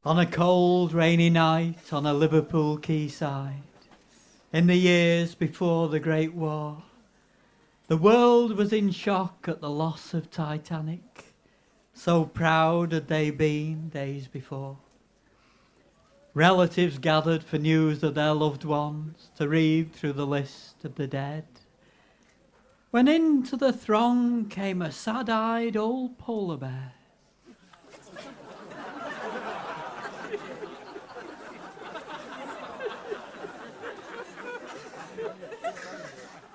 On a cold, rainy night on a Liverpool quayside, in the years before the Great War, the world was in shock at the loss of Titanic. So proud had they been days before. Relatives gathered for news of their loved ones, to read through the list of the dead, when into the throng came a sad-eyed old polar bear.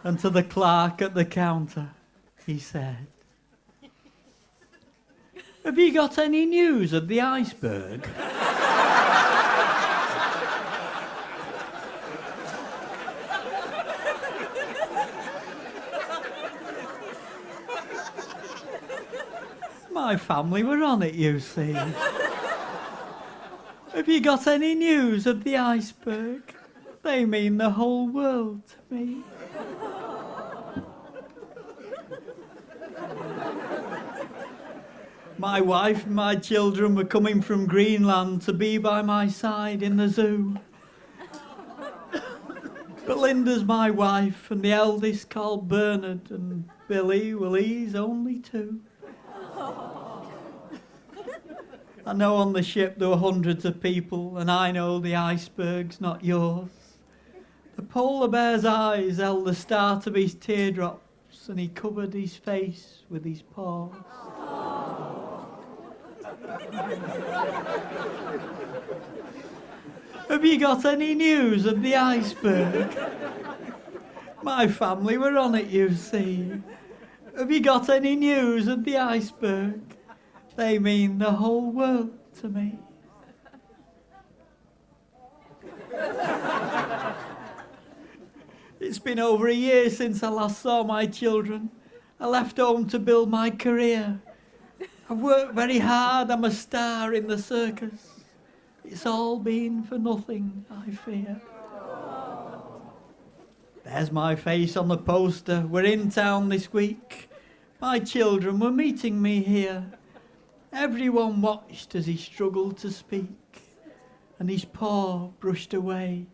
And to the clerk at the counter, he said, "Have you got any news of the iceberg?" My family were on it, you see. Have you got any news of the iceberg? They mean the whole world to me. My wife and my children were coming from Greenland to be by my side in the zoo. Belinda's my wife, and the eldest called Bernard, and Billy, well, he's only 2. I know on the ship there were hundreds of people, and I know the iceberg's not yours. The polar bear's eyes held the start of his teardrops, and he covered his face with his paws. Have you got any news of the iceberg? My family were on it, you see. Have you got any news of the iceberg? They mean the whole world to me. It's been over a year since I last saw my children. I left home to build my career. I've worked very hard, I'm a star in the circus. It's all been for nothing, I fear. There's my face on the poster. We're in town this week. My children were meeting me here. Everyone watched as he struggled to speak, and his paw brushed away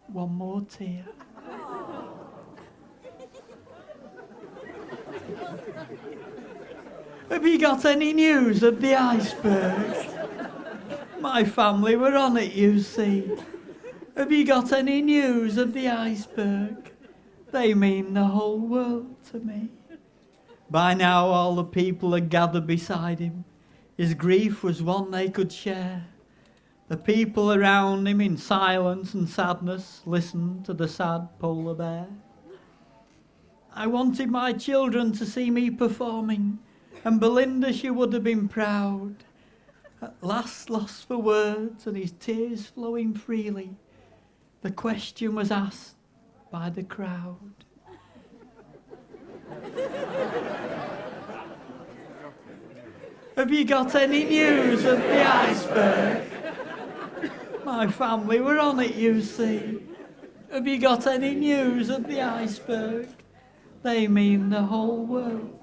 one more tear. Have you got any news of the iceberg? My family were on it, you see. Have you got any news of the iceberg? They mean the whole world to me. By now all the people had gathered beside him. His grief was one they could share. The people around him in silence and sadness listened to the sad polar bear. I wanted my children to see me performing, and Belinda, she would have been proud. At last lost for words and his tears flowing freely, the question was asked by the crowd. Have you got any news of the iceberg? My family were on it, you see. Have you got any news of the iceberg? They mean the whole world